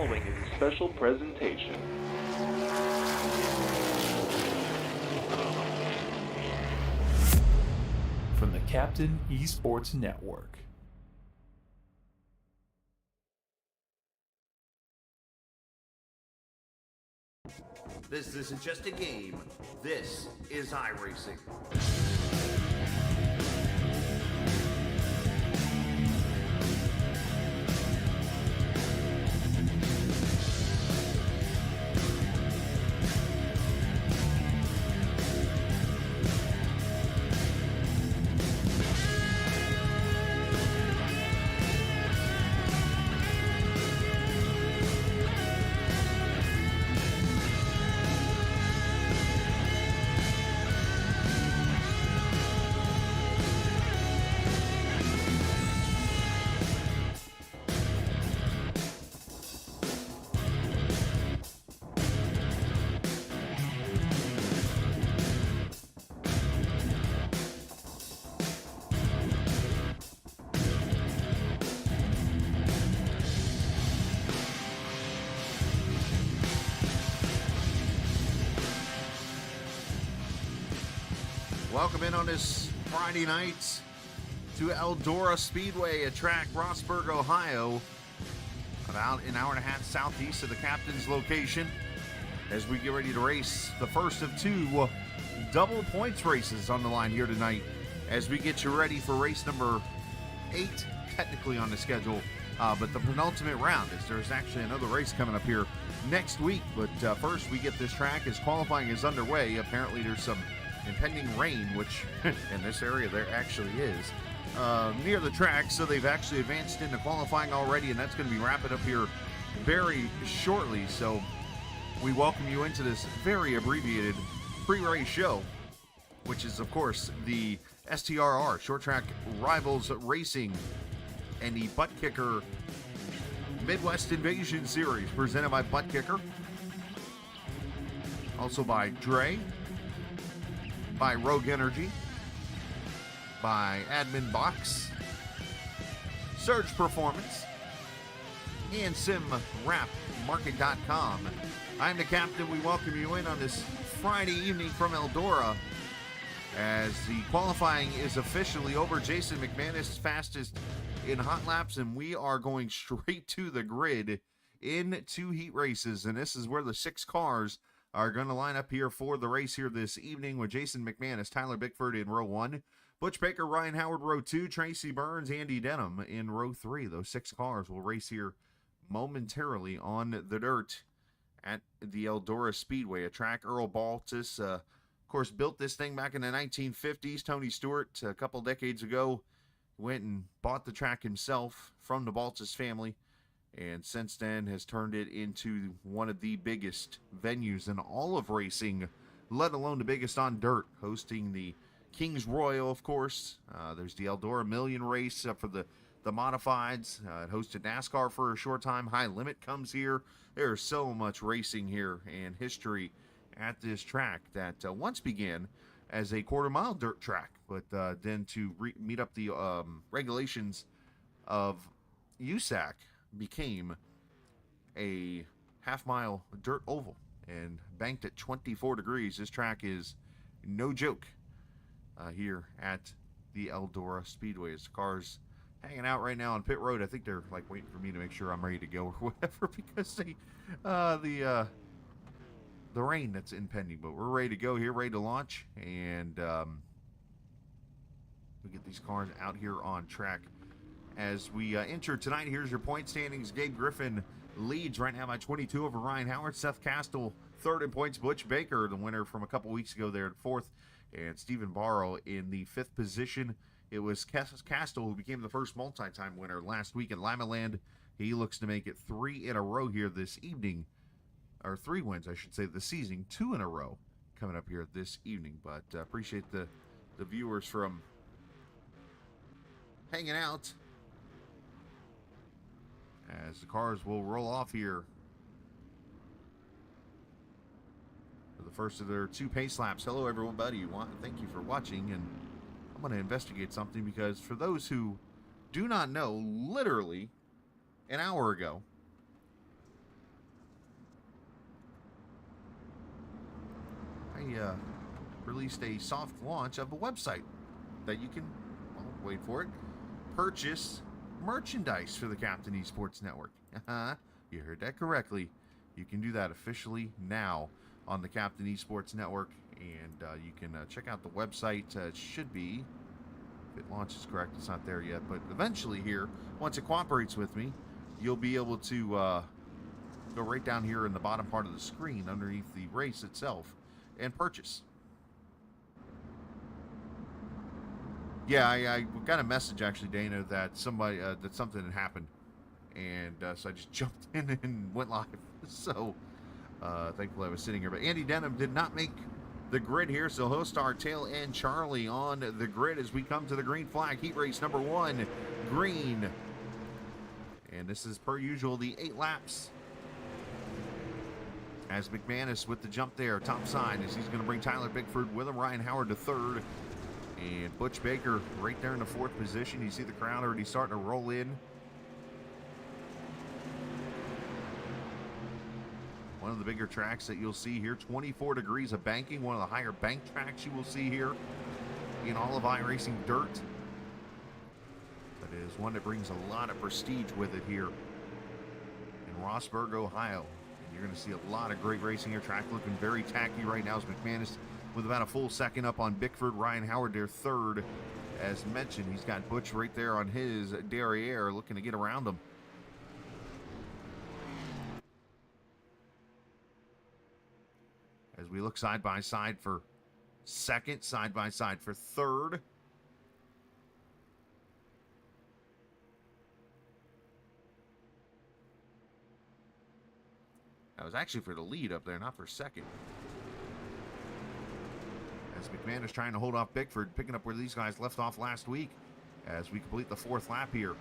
following is a special presentation. From the Captain eSports Network. This isn't just a game. This is iRacing. Welcome in on this Friday night to Eldora Speedway at track Rossburg, Ohio, about an hour and a half southeast of the captain's location, as we get ready to race the first of two double points races on the line here tonight, as we get you ready for race number 8, technically on the schedule, but the penultimate round, as there's actually another race coming up here next week. But first we get this track as qualifying is underway. Apparently there's some impending rain, which in this area there actually is, near the track, so they've actually advanced into qualifying already, and that's going to be wrapping up here very shortly. So we welcome you into this very abbreviated pre-race show, which is of course the STRR, Short Track Rivals Racing, and the Buttkicker Midwest Invasion Series, presented by Buttkicker, also by Dre, by Rogue Energy, by Admin Box, Surge Performance, and SimWrapMarket.com. I'm the captain. We welcome you in on this Friday evening from Eldora, as the qualifying is officially over. Jason McManus fastest in hot laps, and we are going straight to the grid in 2 heat races, and this is where the 6 cars are going to line up here for the race here this evening, with Jason McManus, Tyler Bickford in row 1, Butch Baker, Ryan Howard row 2, Tracy Burns, Andy Denham in row 3. Those 6 cars will race here momentarily on the dirt at the Eldora Speedway, a track Earl Baltus, of course, built this thing back in the 1950s. Tony Stewart, a couple decades ago, went and bought the track himself from the Baltus family, and since then has turned it into one of the biggest venues in all of racing, let alone the biggest on dirt, hosting the Kings Royal, of course. There's the Eldora Million race for the modifieds. It hosted NASCAR for a short time. High Limit comes here. There's so much racing here and history at this track that once began as a quarter-mile dirt track, but then to meet up the regulations of USAC, became a half-mile dirt oval and banked at 24 degrees. This track is no joke here at the Eldora Speedway. As the cars hanging out right now on pit road, I think they're like waiting for me to make sure I'm ready to go or whatever, because the rain that's impending. But we're ready to go here, ready to launch, and we get these cars out here on track. As we enter tonight, here's your point standings. Gabe Griffin leads right now by 22 over Ryan Howard. Seth Castle third in points. Butch Baker, the winner from a couple weeks ago, there at 4th. And Stephen Barrow in the 5th position. It was Castle who became the first multi-time winner last week in Limaland. He looks to make it 3 in a row here this evening. Or 3 wins, I should say, this season. 2 in a row coming up here this evening. But appreciate the viewers from hanging out, as the cars will roll off here for the first of their 2 pace laps. Hello everybody, thank you for watching, and I'm going to investigate something, because for those who do not know, literally an hour ago released a soft launch of a website that you can, well, wait for it, purchase merchandise for the Captain Esports Network. You heard that correctly. You can do that officially now on the Captain Esports Network, and you can check out the website. It should be, if it launches correct, it's not there yet, but eventually here, once it cooperates with me, you'll be able to go right down here in the bottom part of the screen underneath the race itself and purchase. Yeah, I got a message actually, Dana, that somebody that something had happened, and so I just jumped in and went live. So thankfully I was sitting here, but Andy Denham did not make the grid here, so he'll start Tail and Charlie on the grid as we come to the green flag heat race number 1, green, and this is per usual the 8 laps. As McManus with the jump there, top side, as he's going to bring Tyler Bickford with him, Ryan Howard to 3rd. And Butch Baker right there in the 4th position. You see the crowd already starting to roll in. One of the bigger tracks that you'll see here, 24 degrees of banking, one of the higher bank tracks you will see here in all of iRacing dirt. That is one that brings a lot of prestige with it here in Rossburg, Ohio. And you're going to see a lot of great racing here. Track looking very tacky right now as McManus with about a full second up on Bickford. Ryan Howard there 3rd. As mentioned, he's got Butch right there on his derriere looking to get around him. As we look side by side for 2nd, side by side for 3rd. That was actually for the lead up there, not for 2nd. As McManus trying to hold off Bickford, picking up where these guys left off last week as we complete the 4th lap here. Of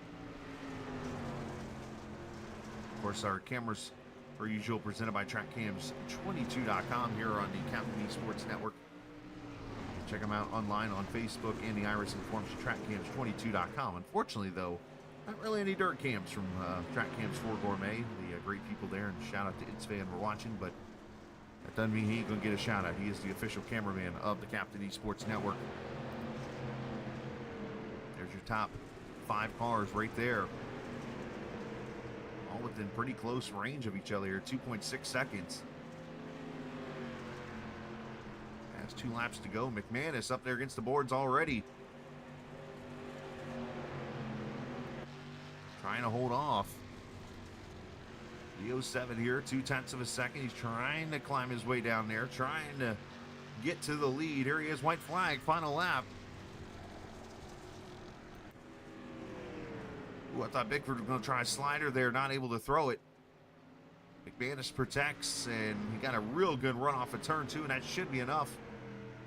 course, our cameras, per usual, presented by TrackCams22.com here on the Captain Esports Network. Check them out online on Facebook and the iRacing forums at TrackCams22.com. Unfortunately, though, not really any dirt cams from TrackCams 4 Gourmet, the great people there, and shout out to Itzvan for watching, but that doesn't mean he ain't going to get a shout out. He is the official cameraman of the Captain Esports Network. There's your top 5 cars right there. All within pretty close range of each other here, 2.6 seconds. Has 2 laps to go. McManus up there against the boards already. Trying to hold off. The 07 here, 0.2 of a second. He's trying to climb his way down there, trying to get to the lead. Here he is, white flag, final lap. Ooh, I thought Bickford was going to try a slider there, not able to throw it. McManus protects, and he got a real good run off of turn 2, and that should be enough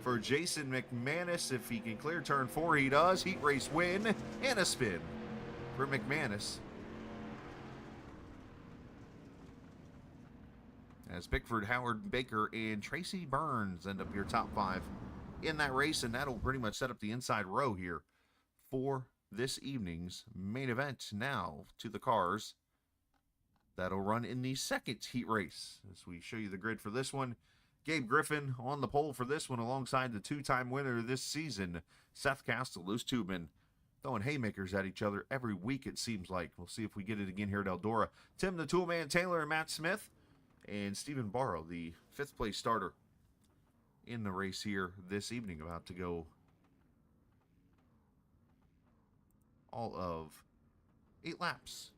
for Jason McManus. If he can clear turn 4, he does. Heat race win and a spin for McManus. As Bickford, Howard, Baker, and Tracy Burns end up your top 5 in that race, and that'll pretty much set up the inside row here for this evening's main event. Now to the cars that'll run in the 2nd heat race. As we show you the grid for this one, Gabe Griffin on the pole for this one alongside the 2-time winner this season, Seth Castle. Those two have been throwing haymakers at each other every week, it seems like. We'll see if we get it again here at Eldora. Tim the Toolman Taylor and Matt Smith. And Stephen Barrow, the 5th place starter in the race here this evening, about to go all of 8 laps.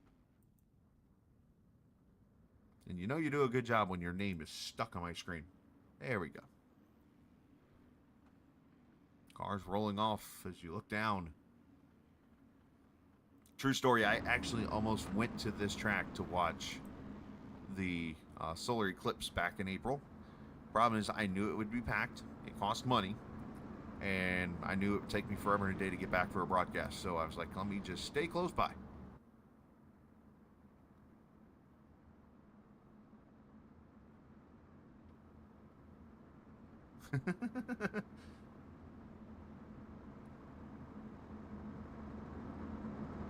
And you know you do a good job when your name is stuck on my screen. There we go. Cars rolling off as you look down. True story, I actually almost went to this track to watch the solar eclipse back in April. Problem is, I knew it would be packed. It cost money, and I knew it would take me forever and a day to get back for a broadcast. So I was like, let me just stay close by.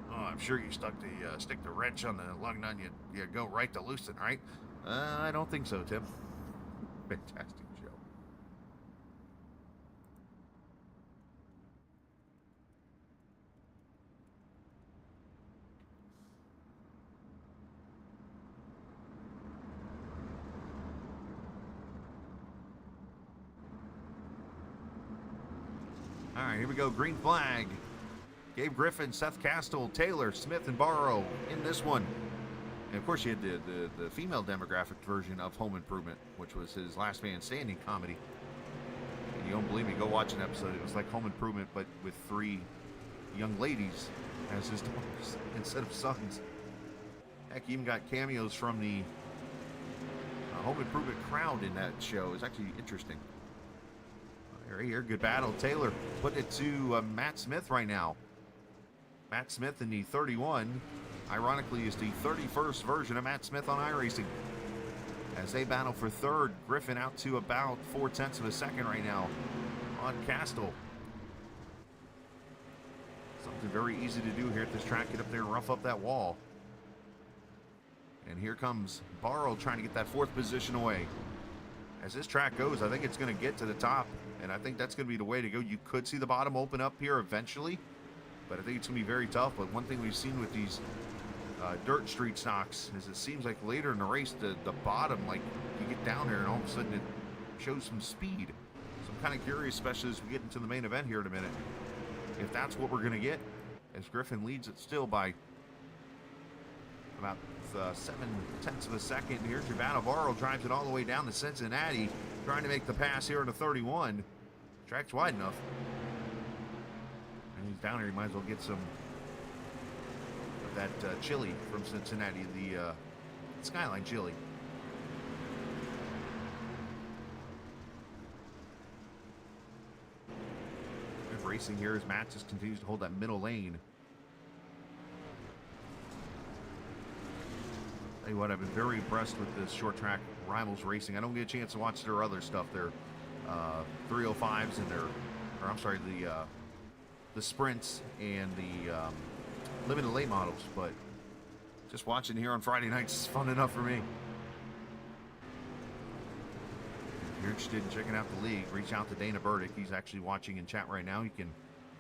Oh, I'm sure you stick the wrench on the lug nut. You go right to loosen, right? I don't think so, Tim. Fantastic show. All right, here we go. Green flag. Gabe Griffin, Seth Castle, Taylor, Smith, and Barrow in this one. And of course, you had the female demographic version of Home Improvement, which was his Last Man Standing comedy. And you don't believe me, go watch an episode. It was like Home Improvement, but with 3 young ladies as his daughters instead of sons. Heck, he even got cameos from the Home Improvement crowd in that show. It's actually interesting. Right here, good battle. Taylor putting it to Matt Smith right now. Matt Smith in the 31, ironically, is the 31st version of Matt Smith on iRacing. As they battle for third, Griffin out to about 0.4 of a second right now on Castle. Something very easy to do here at this track. Get up there and rough up that wall. And here comes Barrow trying to get that 4th position away. As this track goes, I think it's going to get to the top. And I think that's going to be the way to go. You could see the bottom open up here eventually. But I think it's going to be very tough. But one thing we've seen with these dirt street stocks is it seems like later in the race, the bottom, like you get down there and all of a sudden it shows some speed. So I'm kind of curious, especially as we get into the main event here in a minute, if that's what we're going to get, as Griffin leads it still by about 0.7 of a second. Here's your battle. Barrow drives it all the way down to Cincinnati, trying to make the pass here in the 31. Track's wide enough. And he's down here, he might as well get some of that chili from Cincinnati, the Skyline chili. Good racing here as Matt just continues to hold that middle lane. Tell you what, I've been very impressed with this short track Rivals racing. I don't get a chance to watch their other stuff, their 305s and their, or I'm sorry, the sprints and the limited late models, but just watching here on Friday nights is fun enough for me. If you're interested in checking out the league, reach out to Dana Burdick. He's actually watching in chat right now. You can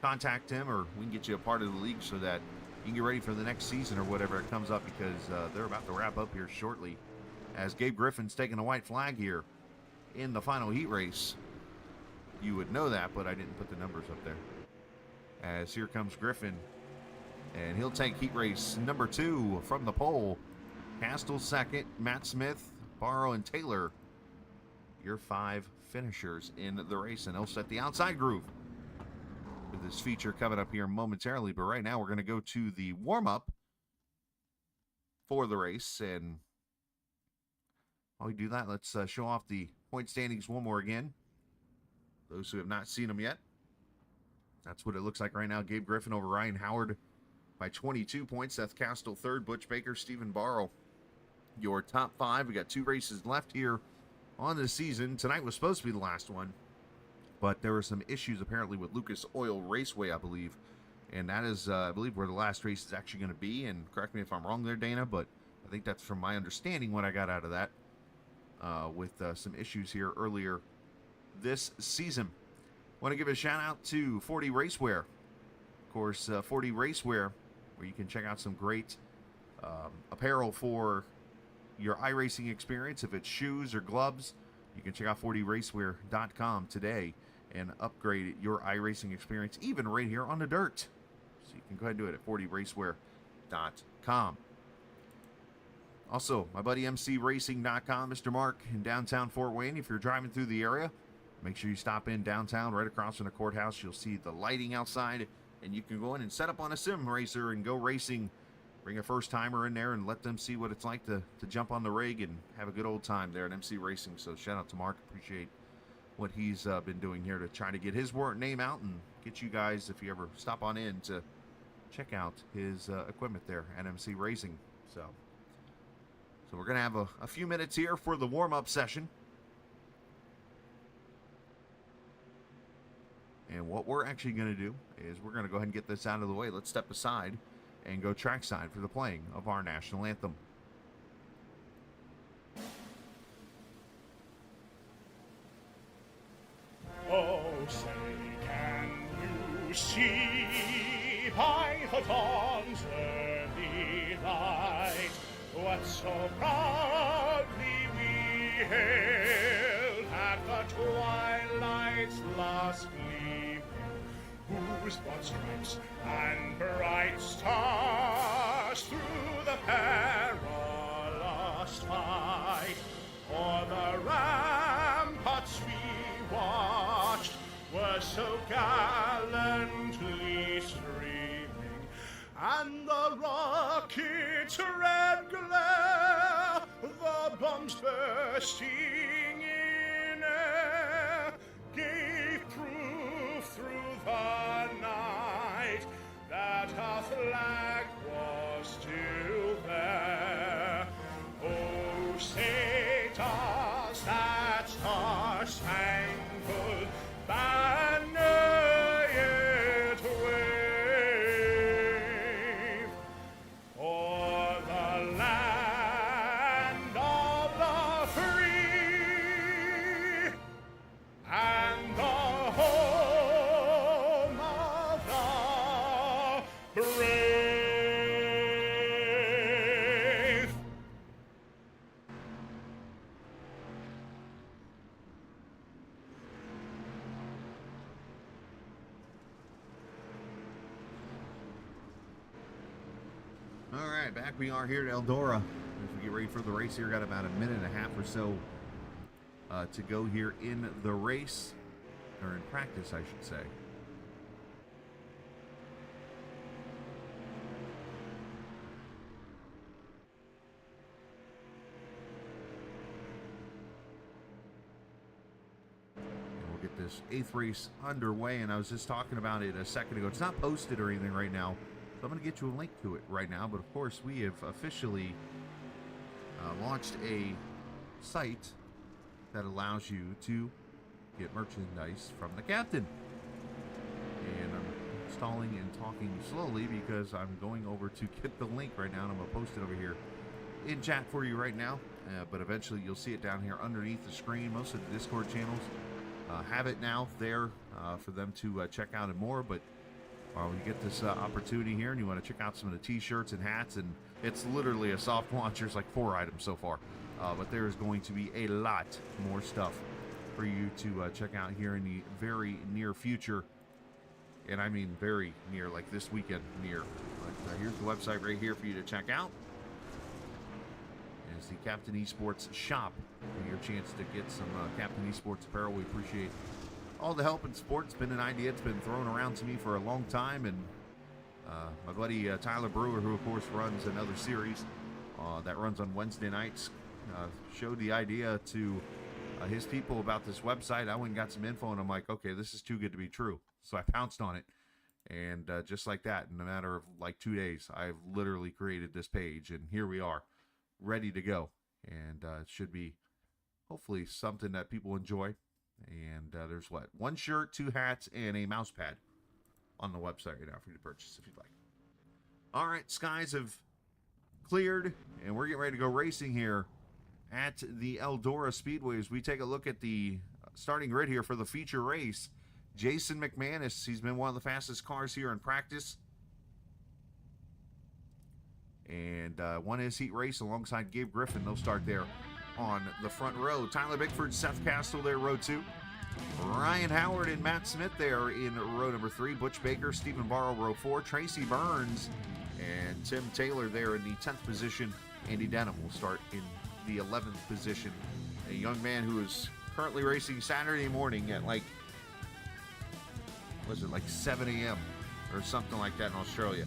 contact him, or we can get you a part of the league so that you can get ready for the next season or whatever it comes up, because they're about to wrap up here shortly. As Gabe Griffin's taking a white flag here in the final heat race. You would know that, but I didn't put the numbers up there. As here comes Griffin, and he'll take heat race number 2 from the pole. Castle second, Matt Smith, Barrow, and Taylor, your 5 finishers in the race, and they'll set the outside groove with this feature coming up here momentarily. But right now we're going to go to the warm-up for the race, and while we do that, let's show off the point standings one more again. Those who have not seen them yet, that's what it looks like right now. Gabe Griffin over Ryan Howard by 22 points. Seth Castle third, Butch Baker, Stephen Barrow, your top 5. We got 2 races left here on the season. Tonight was supposed to be the last one, but there were some issues apparently with Lucas Oil Raceway, I believe. And that is, I believe, where the last race is actually going to be. And correct me if I'm wrong there, Dana, but I think that's from my understanding what I got out of that, with some issues here earlier this season. Want to give a shout out to 40 Racewear. Of course, 40 Racewear, where you can check out some great apparel for your iRacing experience. If it's shoes or gloves, you can check out 40racewear.com today and upgrade your iRacing experience, even right here on the dirt. So you can go ahead and do it at 40racewear.com. Also, my buddy MCRacing.com, Mr. Mark in downtown Fort Wayne. If you're driving through the area, make sure you stop in downtown right across from the courthouse. You'll see the lighting outside, and you can go in and set up on a sim racer and go racing. Bring a first-timer in there and let them see what it's like to jump on the rig and have a good old time there at MC Racing. So shout out to Mark. Appreciate what he's been doing here to try to get his name out and get you guys, if you ever stop on in, to check out his equipment there at MC Racing. So we're going to have a few minutes here for the warm-up session. And what we're actually going to do is we're going to go ahead and get this out of the way. Let's step aside and go trackside for the playing of our national anthem. Oh, say, can you see by the dawn's early light what so proudly we hailed at the twilight's last gleam? whose broad stripes and bright stars through the perilous fight o'er the ramparts we watched were so gallantly streaming, and the rocket's red glare, the bombs bursting in air, gave proof through the night that our flag was still there. Oh, say does that star-spangled banner yet wave o'er the land of the free and the home of the brave. All right, back we are here at Eldora. As we get ready for the race here, got about a minute and a half or so to go here in the race, or in practice, I should say. And we'll get this 8th race underway, and I was just talking about it a second ago. It's not posted or anything right now, so I'm going to get you a link to it right now. But of course, we have officially launched a site that allows you to get merchandise from the captain. And I'm stalling and talking slowly because I'm going over to get the link right now, and I'm going to post it over here in chat for you right now. But eventually you'll see it down here underneath the screen. Most of the Discord channels have it now there for them to check out and more. But when you get this opportunity here and you want to check out some of the t-shirts and hats, and it's literally a soft launch. There's like 4 items so far. But there is going to be a lot more stuff for you to check out here in the very near future. And I mean very near, like this weekend near. But here's the website right here for you to check out. It's the Captain Esports shop. And your chance to get some Captain Esports apparel. We appreciate all the help and support. It's been an idea that's been thrown around to me for a long time. And my buddy Tyler Brewer, who of course runs another series that runs on Wednesday nights, showed the idea to his people about this website. I went and got some info, and I'm like, okay, this is too good to be true. So I pounced on it, and just like that, in a matter of like 2 days, I've literally created this page, and here we are, ready to go. And it should be hopefully something that people enjoy. And there's what, 1 shirt, 2 hats, and a mouse pad on the website right now for you to purchase if you'd like. All right, skies have cleared, and we're getting ready to go racing here at the Eldora Speedway. As we take a look at the starting grid here for the feature race, Jason McManus, he's been one of the fastest cars here in practice, and won his heat race alongside Gabe Griffin. They'll start there on the front row. Tyler Bickford, Seth Castle there, row 2. Ryan Howard and Matt Smith there in row number 3. Butch Baker, Stephen Barrow, row 4. Tracy Burns and Tim Taylor there in the 10th position. Andy Denham will start in the 11th position. A young man who is currently racing Saturday morning at like, was it like 7 a.m. or something like that in Australia.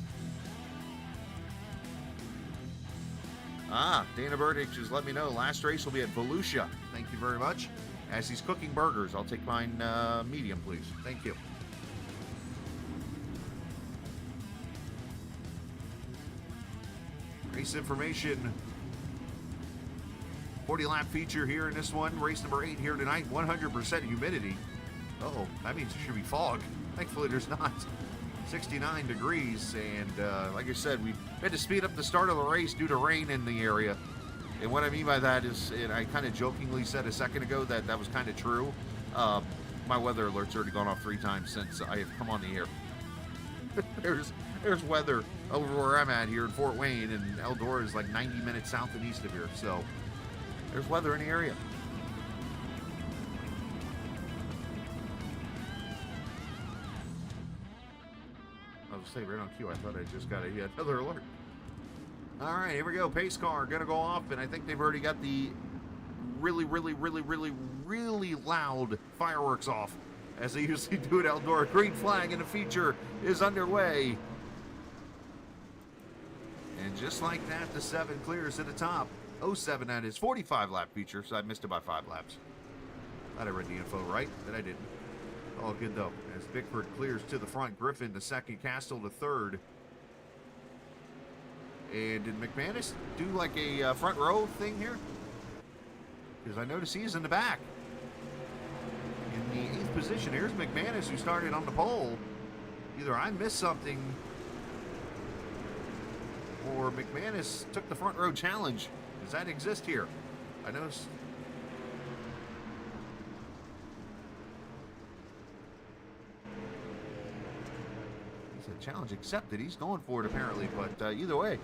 Dana Burdick just let me know last race will be at Volusia. Thank you very much. As he's cooking burgers, I'll take mine medium, please. Thank you. Race information. 40-lap feature here in this one. Race number 8 here tonight. 100% humidity. Uh-oh, that means there should be fog. Thankfully, there's not. 69 degrees, and like I said, we had to speed up the start of the race due to rain in the area. And what I mean by that is, and I kind of jokingly said a second ago that that was kind of true. My weather alert's already gone off 3 times since I have come on the air. There's weather over where I'm at here in Fort Wayne, and Eldora is like 90 minutes south and east of here, so there's weather in the area. I was saying right on cue. I thought I just got another alert. All right, here we go. Pace car going to go off, and I think they've already got the really, really, really, really, really loud fireworks off, as they usually do at Eldora. Green flag and the feature is underway. And just like that, the 7 clears to the top. 07, that is 45 lap feature, so I missed it by 5 laps. Thought I read the info right, but I didn't. All good though, as Bickford clears to the front. Griffin to second, Castle to third. And did McManus do like a front row thing here? Because I notice he's in the back. In the 8th position, here's McManus, who started on the pole. Either I missed something, or McManus took the front row challenge. Does that exist here? I noticed. He said challenge accepted. He's going for it apparently, but either way.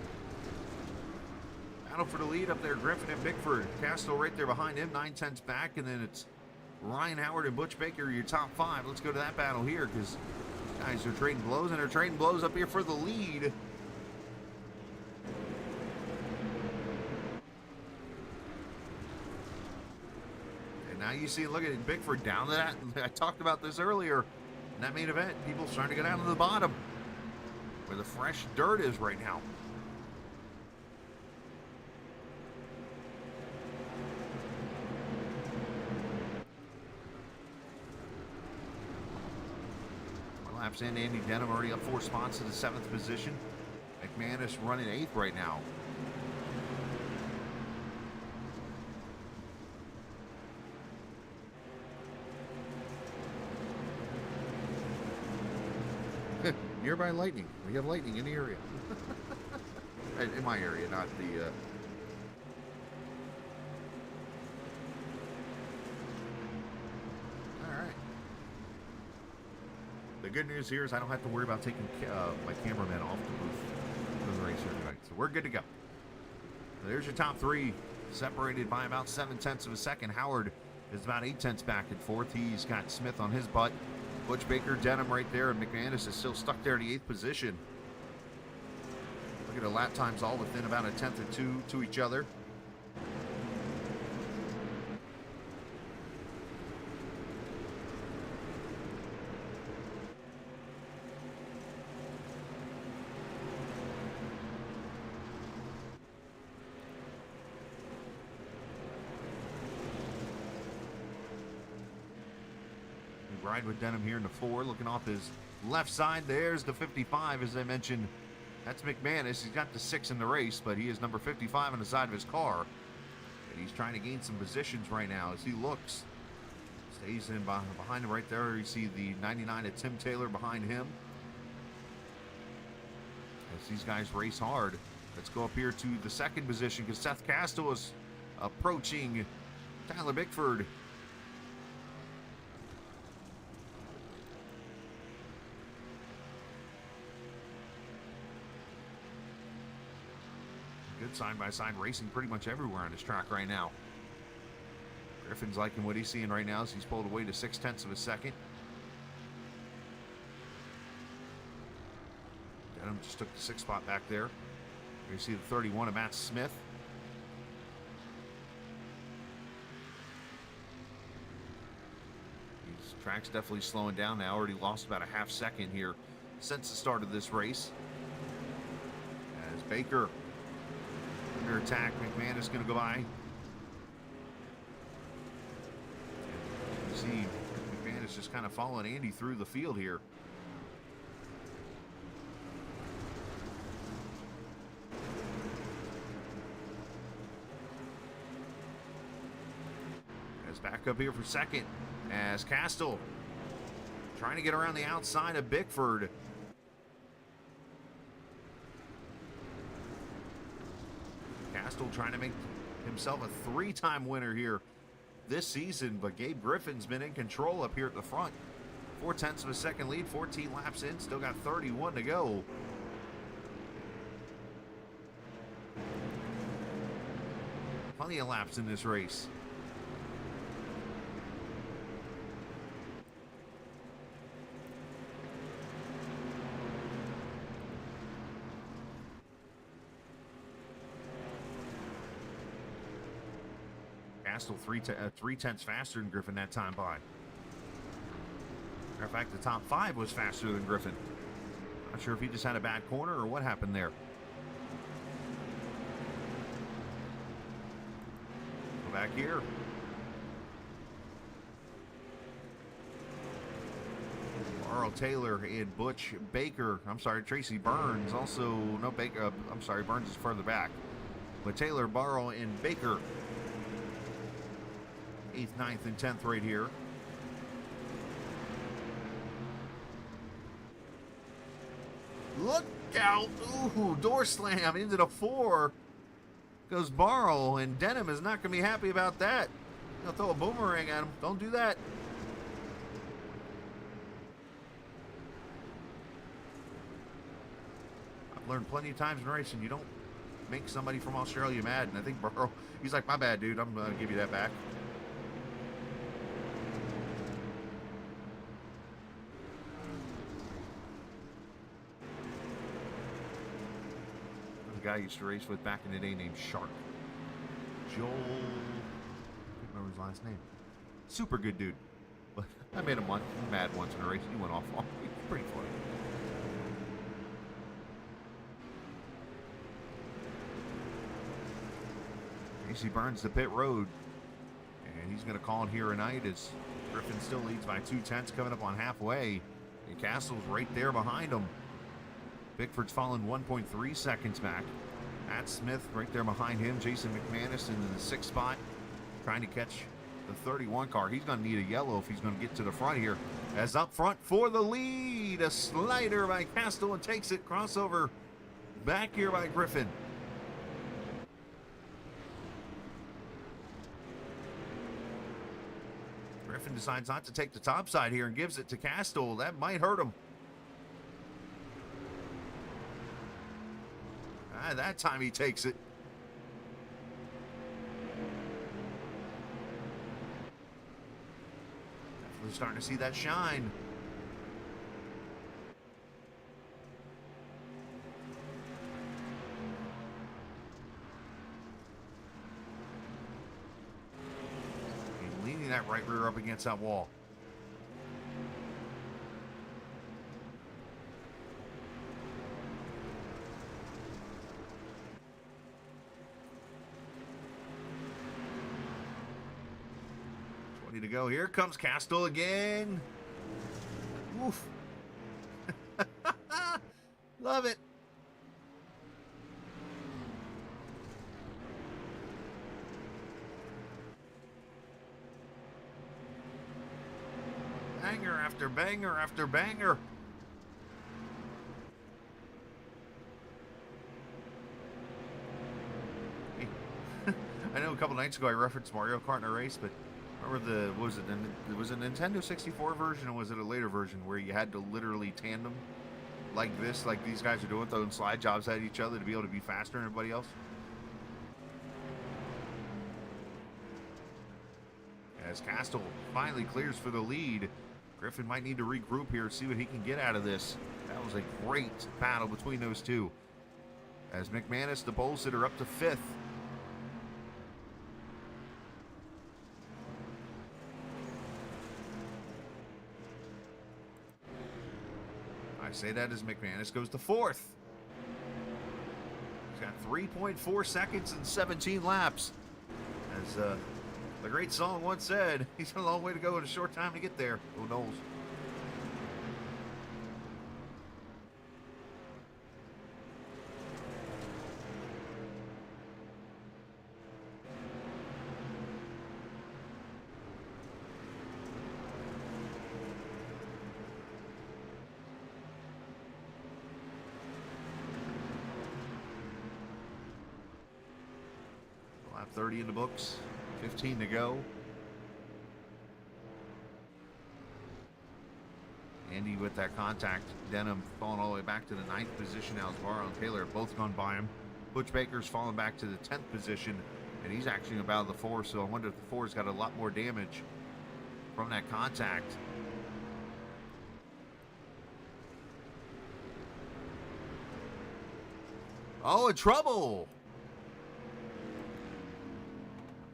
Battle for the lead up there, Griffin and Bickford. Castle right there behind him, 9/10 back, and then it's Ryan Howard and Butch Baker, your top 5. Let's go to that battle here, because guys are trading blows, and they're trading blows up here for the lead. Now you see, look at Bickford down to that. I talked about this earlier in that main event. People starting to go down to the bottom where the fresh dirt is right now. Four laps in, Andy Denham already up 4 spots to the 7th position. McManus running 8th right now. Nearby lightning. We have lightning in the area. In my area, not the... Alright. The good news here is I don't have to worry about taking my cameraman off the booth for the race here tonight. So we're good to go. There's your top 3, separated by about 7/10 of a second. Howard is about 8/10 back and forth. He's got Smith on his butt. Butch Baker, Denham right there, and McManus is still stuck there in the 8th position. Look at the lap times, all within about a 10th or 2 to each other. Ride with Denham here in the 4, looking off his left side. There's the 55, as I mentioned. That's McManus. He's got the 6 in the race, but he is number 55 on the side of his car. And he's trying to gain some positions right now as he looks. Stays in behind him right there. You see the 99 of Tim Taylor behind him. As these guys race hard. Let's go up here to the 2nd position, because Seth Castle is approaching Tyler Bickford. Good side-by-side racing pretty much everywhere on this track right now. Griffin's liking what he's seeing right now as he's pulled away to 6/10 of a second. Denham just took the 6th spot back there. You see the 31 of Matt Smith. His track's definitely slowing down now. Already lost about a half second here since the start of this race. As Baker under attack, McManus going to go by. You see McManus just kind of following Andy through the field here. As back up here for 2nd, as Castle trying to get around the outside of Bickford. Castle trying to make himself a 3-time winner here this season, but Gabe Griffin's been in control up here at the front. 4/10 of a second lead, 14 laps in, still got 31 to go. Plenty of laps in this race. Castle 3/10 faster than Griffin that time by. Matter of fact, the top 5 was faster than Griffin. Not sure if he just had a bad corner or what happened there. Go back here. Earl Taylor and Butch Baker. I'm sorry, Tracy Burns. Also, no Baker. I'm sorry, Burns is further back. But Taylor, Barrow, and Baker. 8th, 9th, and 10th right here. Look out! Ooh, door slam into the 4. Goes Barrow, and Denham is not going to be happy about that. He'll throw a boomerang at him. Don't do that. I've learned plenty of times in racing, you don't make somebody from Australia mad. And I think Barrow, he's like, my bad, dude. I'm going to give you that back. Guy I used to race with back in the day named Shark. Joel, I can't remember his last name. Super good dude. But I made him mad once in a race. He went off on me. Pretty funny. Casey Burns to pit road. And he's going to call it here tonight as Griffin still leads by 2/10 coming up on halfway. And Castle's right there behind him. Bickford's fallen 1.3 seconds back. Matt Smith right there behind him. Jason McManus in the 6th spot, trying to catch the 31 car. He's going to need a yellow if he's going to get to the front here. As up front for the lead, a slider by Castle and takes it. Crossover back here by Griffin. Griffin decides not to take the top side here and gives it to Castle. That might hurt him. That time he takes it. Definitely starting to see that shine. He's leaning that right rear up against that wall. To go. Here comes Castle again. Oof. Love it. Banger after banger after banger. I know a couple nights ago I referenced Mario Kart in a race, but remember was it a Nintendo 64 version or was it a later version where you had to literally tandem like this, like these guys are doing, throwing slide jobs at each other to be able to be faster than everybody else? As Castle finally clears for the lead, Griffin might need to regroup here and see what he can get out of this. That was a great battle between those two. As McManus, the pole sitter, up to 5th. I say that as McManus goes to 4th. He's got 3.4 seconds and 17 laps. As the great song once said, he's got a long way to go in a short time to get there. Who knows? Lap 30 in the books, 15 to go. Andy with that contact. Denham falling all the way back to the 9th position. Now Barrow and Taylor have both gone by him. Butch Baker's fallen back to the 10th position, and he's actually about the 4, so I wonder if the 4's got a lot more damage from that contact. Oh, in trouble!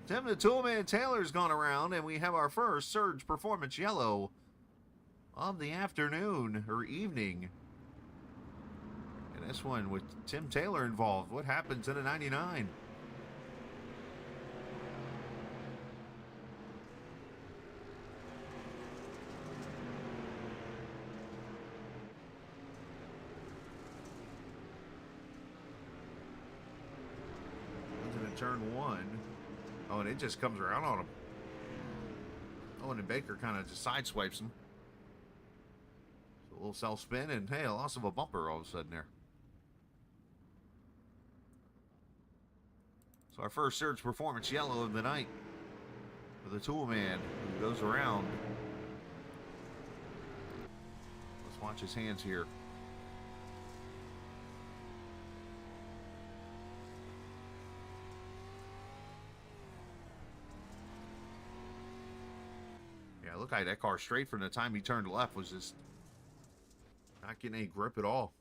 Tim the Toolman Taylor's gone around, and we have our first Surge Performance Yellow of the afternoon or evening. And this one with Tim Taylor involved. What happens in a 99? Into turn one. Oh, and it just comes around on him. Oh, and then Baker kind of just sideswipes him. So a little self spin, and hey, a loss of a bumper all of a sudden there. So our first Surge Performance Yellow of the night for the Toolman, who goes around. Let's watch his hands here. Yeah, look like that car straight from the time he turned left was just not getting any grip at all.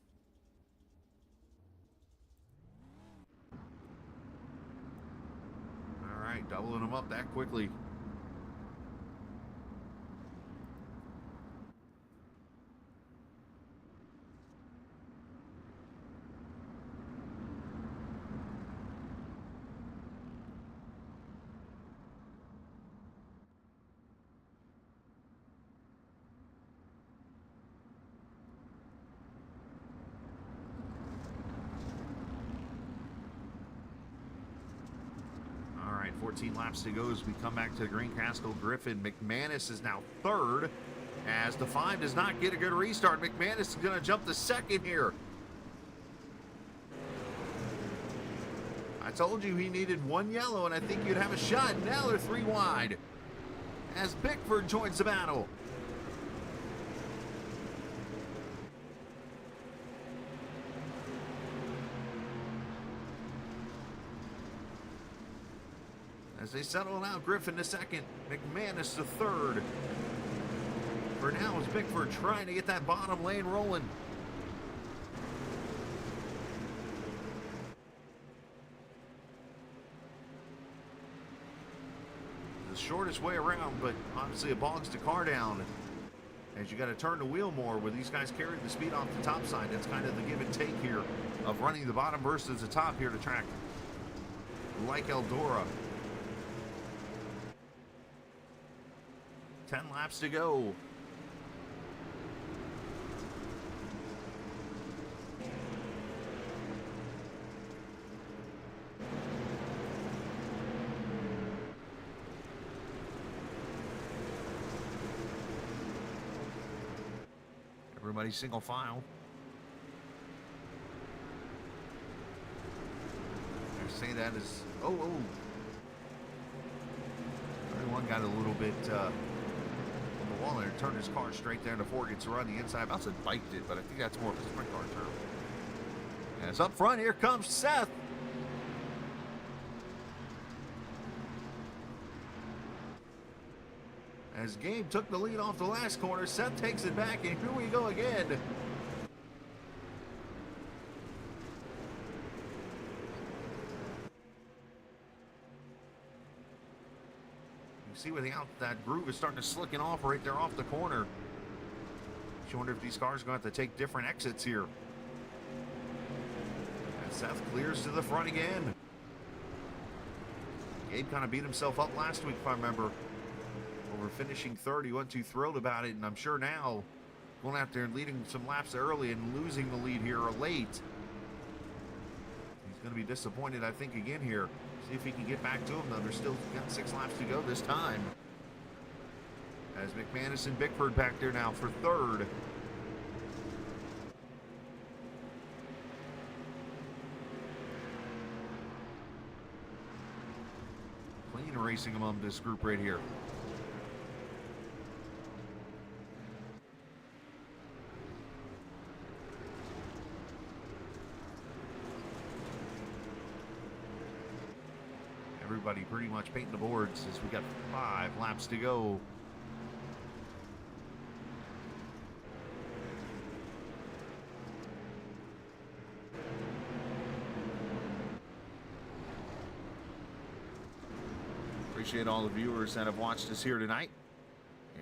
All right, doubling them up that quickly. All right, 14 laps to go as we come back to the Green Castle Griffin. McManus is now third as the 5 does not get a good restart. McManus is going to jump to second here. I told you he needed one yellow, and I think you'd have a shot. Now they're 3 wide as Bickford joins the battle. As they settle out, Griffin to second, McManus to third. For now, is Bickford trying to get that bottom lane rolling. The shortest way around, but obviously it bogs the car down. As you got to turn the wheel more, where these guys carry the speed off the top side. That's kind of the give and take here of running the bottom versus the top here to track. Like Eldora. 10 laps to go. Everybody single file. I say that is, everyone got a little bit on the wall there, turned his car straight there before it gets around the inside. About to biked it, but I think that's more of a sprint car term. As up front, here comes Seth. As Gabe took the lead off the last corner, Seth takes it back, and here we go again. You see where that groove is starting to slicken off right there off the corner. You wonder if these cars are going to have to take different exits here. And Seth clears to the front again. Gabe kind of beat himself up last week, if I remember. Over finishing third, he wasn't too thrilled about it, and I'm sure now going out there and leading some laps early and losing the lead here late. He's going to be disappointed, I think, again here. See if he can get back to him, though. There's still got 6 laps to go this time. As McManus and Bickford back there now for third. Clean racing among this group right here. Everybody pretty much painting the boards as we got 5 laps to go. appreciate all the viewers that have watched us here tonight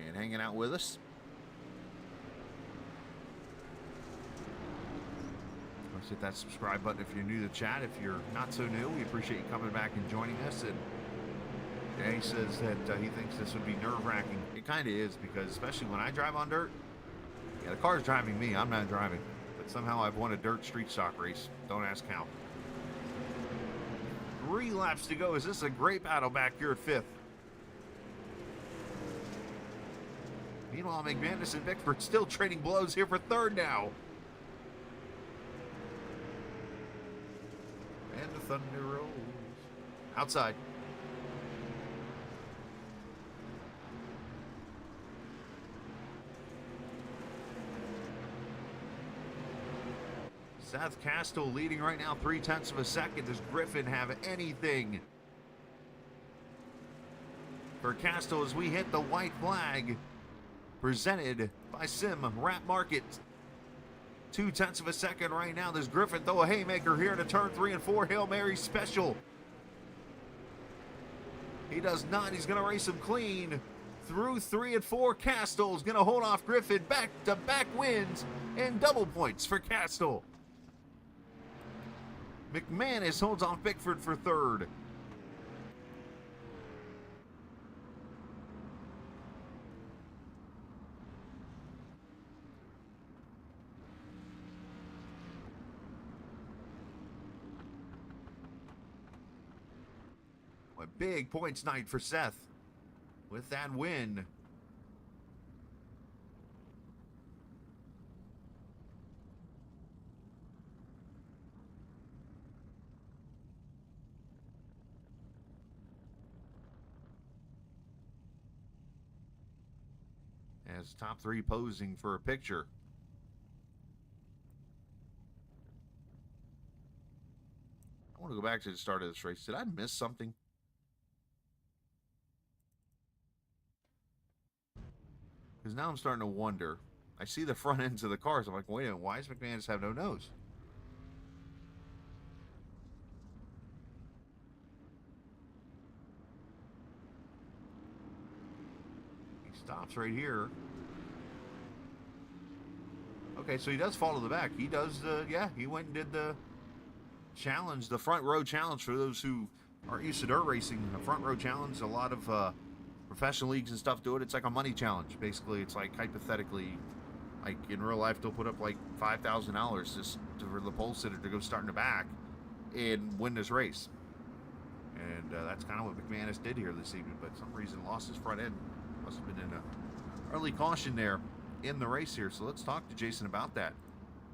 and hanging out with us. Let's hit that subscribe button if you're new to the chat. If you're not so new, we appreciate you coming back and joining us. And yeah, he says that he thinks this would be nerve-wracking. It kind of is, because especially when I drive on dirt, yeah, the car's driving me. I'm not driving. But somehow I've won a dirt street stock race. Don't ask how. 3 laps to go. Is this a great battle back here at 5th? Meanwhile, McManus and Bickford still trading blows here for 3rd now. And the thunder rolls. Outside. Seth Castle leading right now, 0.3 of a second. Does Griffin have anything for Castle as we hit the white flag presented by Sim Wrap Market? 0.2 of a second right now. Does Griffin throw a haymaker here to turn 3 and 4? Hail Mary special. He does not. He's going to race him clean through 3 and 4. Castle's going to hold off Griffin. Back-to-back wins and double points for Castle. McManus holds off Bickford for 3rd. A big points night for Seth with that win. As top 3 posing for a picture. I want to go back to the start of this race. Did I miss something? Because now I'm starting to wonder. I see the front ends of the cars. I'm like, wait a minute, why does McManus have no nose? He stops right here. Okay, so he does fall to the back. He does, yeah, he went and did the challenge, the front row challenge. For those who aren't used to dirt racing, a front row challenge, a lot of professional leagues and stuff do it. It's like a money challenge. Basically, it's like hypothetically, like in real life, they'll put up like $5,000 just for the pole sitter to go start in the back and win this race. And that's kind of what McManus did here this evening, but for some reason lost his front end. Must have been in a early caution there in the race here. So let's talk to Jason about that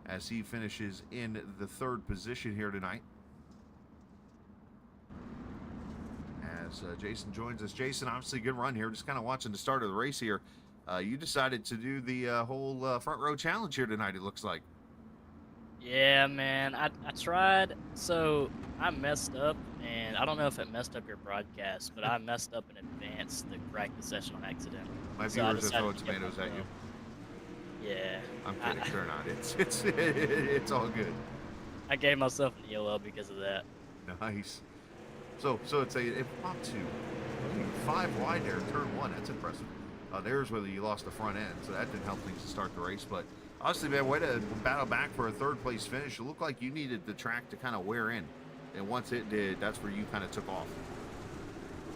as he finishes in the 3rd position here tonight. As Jason joins us. Jason, obviously good run here. Just kind of watching the start of the race here. You decided to do the whole front row challenge here tonight, it looks like. Yeah, man. I tried. So I messed up, and I don't know if it messed up your broadcast, but I messed up in advance the practice session on accident. My So I viewers are throwing decided to tomatoes get at you. Yeah. I'm kidding, they're not. It's all good. I gave myself an ELL because of that. Nice. So it's it popped to 5 wide there, turn 1. That's impressive. There's where you lost the front end, so that didn't help things to start the race. But honestly, man, way to battle back for a 3rd place finish. It looked like you needed the track to kind of wear in, and once it did, that's where you kind of took off.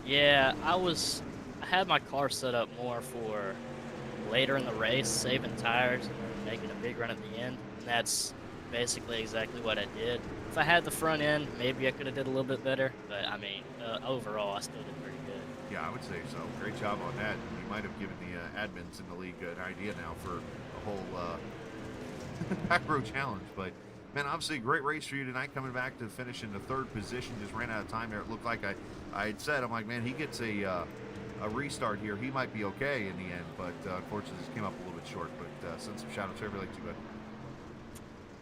Yeah, I had my car set up more for later in the race, saving tires and making a big run at the end. And that's basically exactly what I did. If I had the front end, maybe I could have did a little bit better. But I mean, overall, I still did pretty good. Yeah, I would say so. Great job on that. You might have given the admins in the league an idea now for a whole back row challenge. But man, obviously a great race for you tonight, coming back to finish in the 3rd position. Just ran out of time there. It looked like I had said, I'm like, man, he gets a restart here. He might be okay in the end, but unfortunately just came up a little bit short. But send some shout outs to everybody too, bud.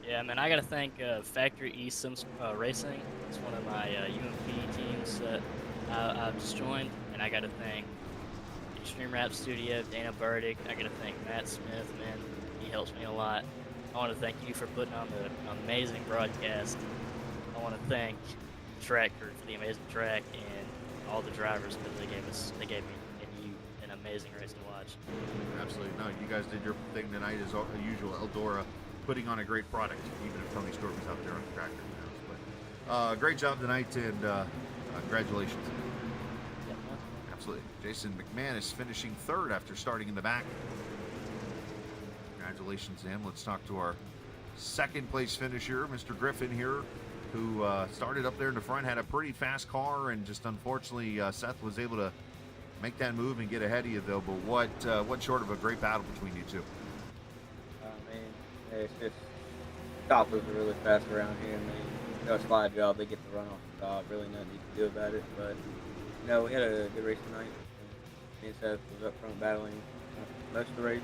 Yeah, man, I got to thank Factory eSims Racing. It's one of my UMP teams that I've just joined. And I got to thank Extreme Rap Studio, Dana Burdick. I got to thank Matt Smith, man. He helps me a lot. I want to thank you for putting on the amazing broadcast. I want to thank Track Crew for the amazing track. And all the drivers because they gave me and you an amazing race to watch. Absolutely. No, you guys did your thing tonight as usual. Eldora putting on a great product, even if Tony Stewart was out there on the tractor. But great job tonight, and congratulations. Yep. Absolutely. Jason McManus finishing third after starting in the back. Congratulations to him. Let's talk to our second place finisher, Mr. Griffin here, who started up there in the front, had a pretty fast car, and just unfortunately Seth was able to make that move and get ahead of you, though. But what short of a great battle between you two? I mean, it's just top was a really fast around here. I mean, you know, slide job, they get the run off the top. Really nothing you can do about it. But you know, we had a good race tonight. Me and Seth was up front battling most of the race.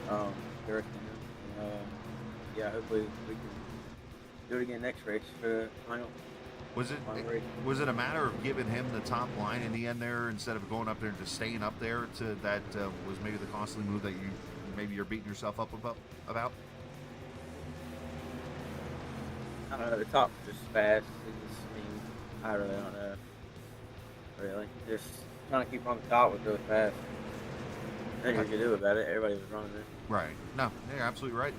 The rest of them. Yeah, hopefully we can do it again next race for the final. Was it a matter of giving him the top line in the end there instead of going up there and just staying up there? To that was maybe the costly move that you're beating yourself up about. I don't know. The top was just fast. I really don't know. Really, just trying to keep on the top was really fast. Nothing you could do about it. Everybody was running it. Right. No, you're absolutely right.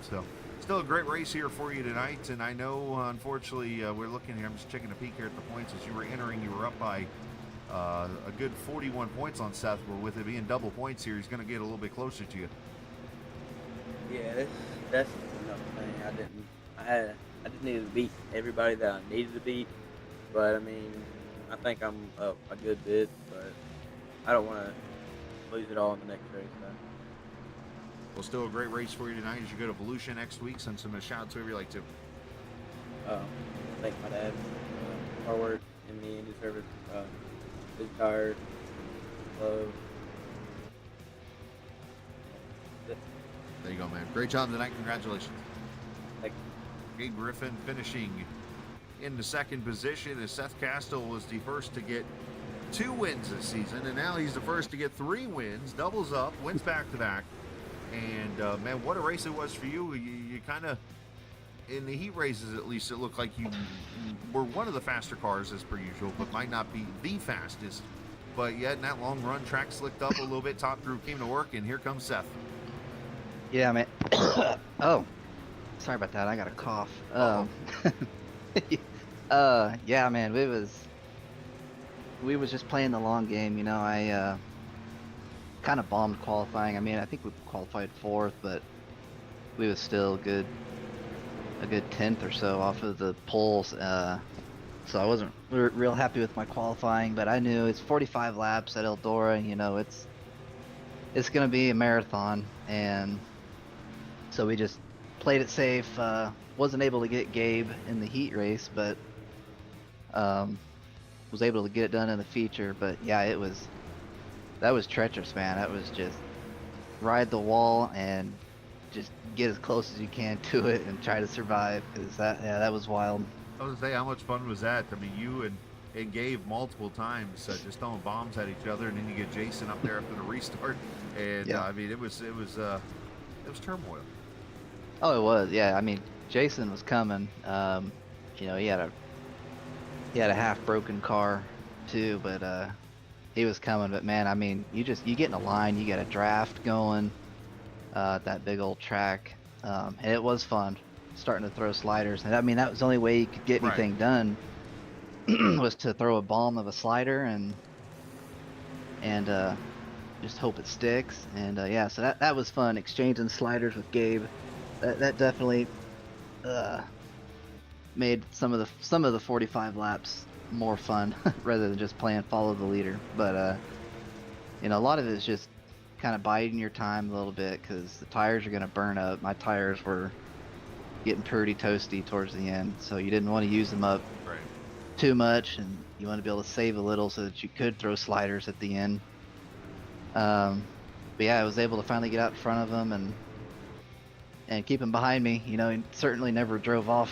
Still a great race here for you tonight, and I know, unfortunately, we're looking here. I'm just checking a peek here at the points. As you were entering, you were up by a good 41 points on Seth, but with it being double points here, he's going to get a little bit closer to you. Yeah, that's another thing. I just needed to beat everybody that I needed to beat, but I mean, I think I'm up a good bit, but I don't want to lose it all in the next race. So. Well, still a great race for you tonight as you go to Volusia next week. Send some shout out to whoever you like to. Thank my dad. Hard work and me and his service. Big tired. Love. There you go, man. Great job tonight. Congratulations. Thank you. Gabe Griffin finishing in the second position as Seth Castle was the first to get 2 wins this season, and now he's the first to get 3 wins, doubles up, wins back-to-back. And, man, what a race it was for you. You kind of, in the heat races at least, it looked like you were one of the faster cars as per usual, but might not be the fastest. But yet in that long run, track slicked up a little bit, top group came to work, and here comes Seth. Yeah, man. Oh, sorry about that. I got a cough. Yeah, man, we was just playing the long game. You know, I kind of bombed qualifying. I mean, I think we qualified 4th, but we was still a good 10th or so off of the poles. So I wasn't real happy with my qualifying, but I knew it's 45 laps at Eldora. You know, it's gonna be a marathon, and so we just played it safe. Wasn't able to get Gabe in the heat race, but was able to get it done in the feature. But yeah, that was treacherous, man. That was just ride the wall and just get as close as you can to it and try to survive, because that was wild. I was going to say, how much fun was that? I mean, you and Gabe multiple times just throwing bombs at each other, and then you get Jason up there after the restart, and yeah. I mean, it was turmoil. Oh, it was. Yeah, I mean, Jason was coming. You know, he had a half broken car too, but he was coming. But man, I mean, you get in a line, you get a draft going, that big old track, and it was fun starting to throw sliders. And I mean, that was the only way you could get anything done was to throw a bomb of a slider and just hope it sticks. And yeah, so that was fun, exchanging sliders with Gabe. That definitely made some of the 45 laps more fun rather than just playing follow the leader. But you know, a lot of it is just kind of biding your time a little bit, because the tires are going to burn up. My tires were getting pretty toasty towards the end, so you didn't want to use them up too much, and you want to be able to save a little so that you could throw sliders at the end. But yeah, I was able to finally get out in front of him and keep him behind me. You know, he certainly never drove off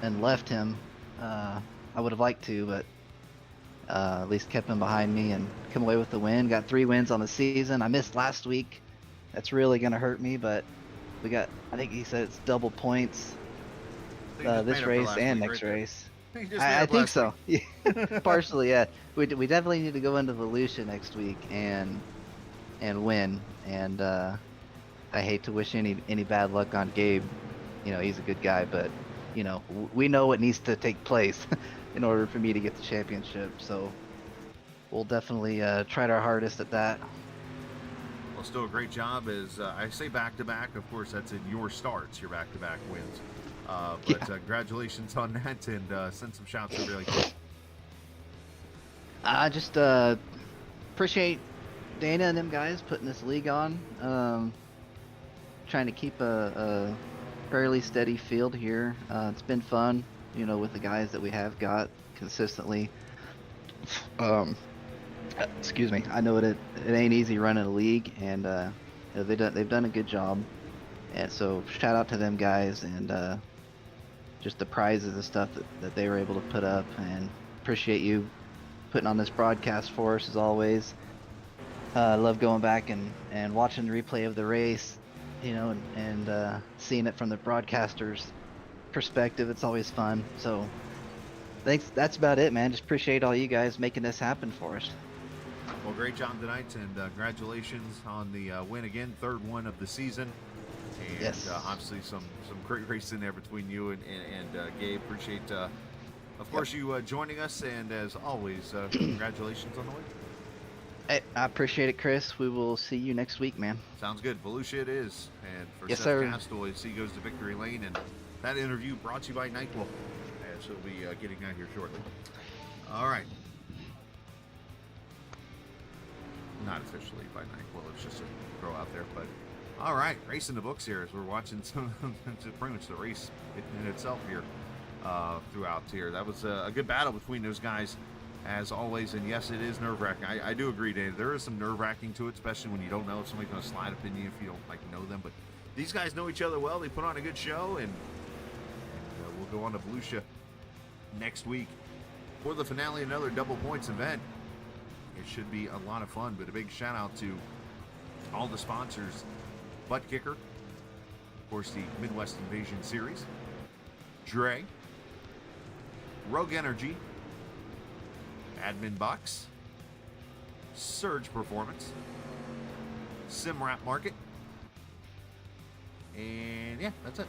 and left him. I would have liked to, but at least kept him behind me and come away with the win. Got 3 wins on the season. I missed last week. That's really going to hurt me, but we got, I think he said it's double points this race and next race. He just made I up think last so. week. Partially, yeah. We definitely need to go into Volusia next week and win. And I hate to wish any bad luck on Gabe. You know, he's a good guy, but you know, we know what needs to take place in order for me to get the championship. So we'll definitely try our hardest at that. Well, still a great job. As I say, back-to-back. Of course, that's in your starts, your back-to-back wins. But congratulations on that, and send some shouts over really quick. I just appreciate Dana and them guys putting this league on. Trying to keep a fairly steady field here. It's been fun, you know, with the guys that we have got consistently. Excuse me. I know it ain't easy running a league, and you know, they've done a good job. And so shout out to them guys, and just the prizes and stuff that they were able to put up, and appreciate you putting on this broadcast for us as always. I love going back and watching the replay of the race, you know, and seeing it from the broadcaster's perspective. It's always fun. So thanks. That's about it, man. Just appreciate all you guys making this happen for us. Well, great job tonight, and congratulations on the win again, third one of the season. And Yes. Obviously some great racing there between you and Gabe. Appreciate, of course, you joining us, and as always, congratulations on the win. Hey, I appreciate it, Chris. We will see you next week, man. Sounds good. Volusia it is. And for Yes, Seth sir. Castoy, he goes to Victory Lane, and that interview brought to you by NyQuil, as he'll be getting out here shortly. All right. Not officially by NyQuil, it's just a throw out there, but all right, race in the books here as we're watching some pretty much the race in itself here throughout here. That was a good battle between those guys, as always, and yes, it is nerve-wracking. I do agree, Dave. There is some nerve-wracking to it, especially when you don't know if somebody's going to slide up in you if you don't know them. But these guys know each other well. They put on a good show, and we'll go on to Volusia next week for the finale, another double points event. It should be a lot of fun, but a big shout out to all the sponsors: Buttkicker, of course, the Midwest Invasion Series, Dre, Rogue Energy, Admin Box, Surge Performance, SimRap Market, and yeah, that's it.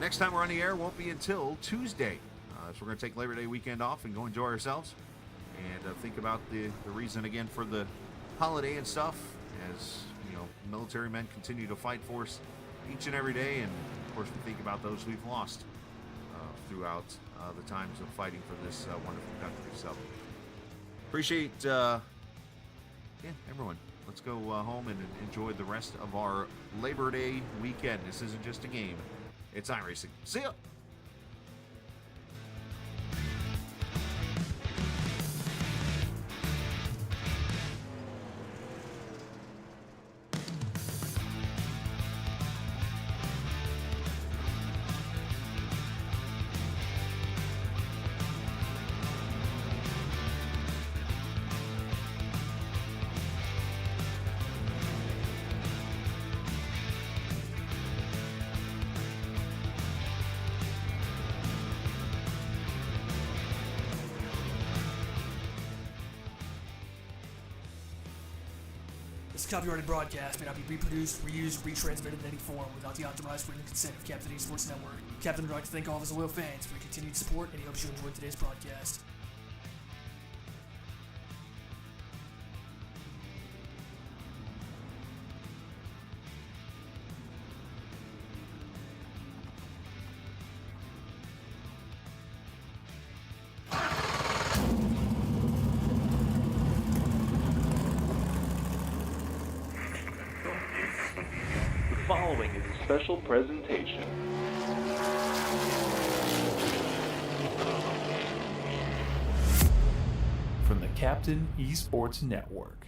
Next time we're on the air won't be until Tuesday, so we're going to take Labor Day weekend off and go enjoy ourselves. And think about the reason again for the holiday and stuff, as you know, military men continue to fight for us each and every day, and of course we think about those we've lost throughout the times of fighting for this wonderful country. So appreciate everyone. Let's go home and enjoy the rest of our Labor Day weekend. This isn't just a game, it's iRacing. See ya. This copyrighted broadcast may not be reproduced, reused, or retransmitted in any form without the authorized written consent of Captain eSports Network. Captain would like to thank all of his loyal fans for your continued support, and he hopes you enjoyed today's broadcast. The following is a special presentation from the Captain eSports Network.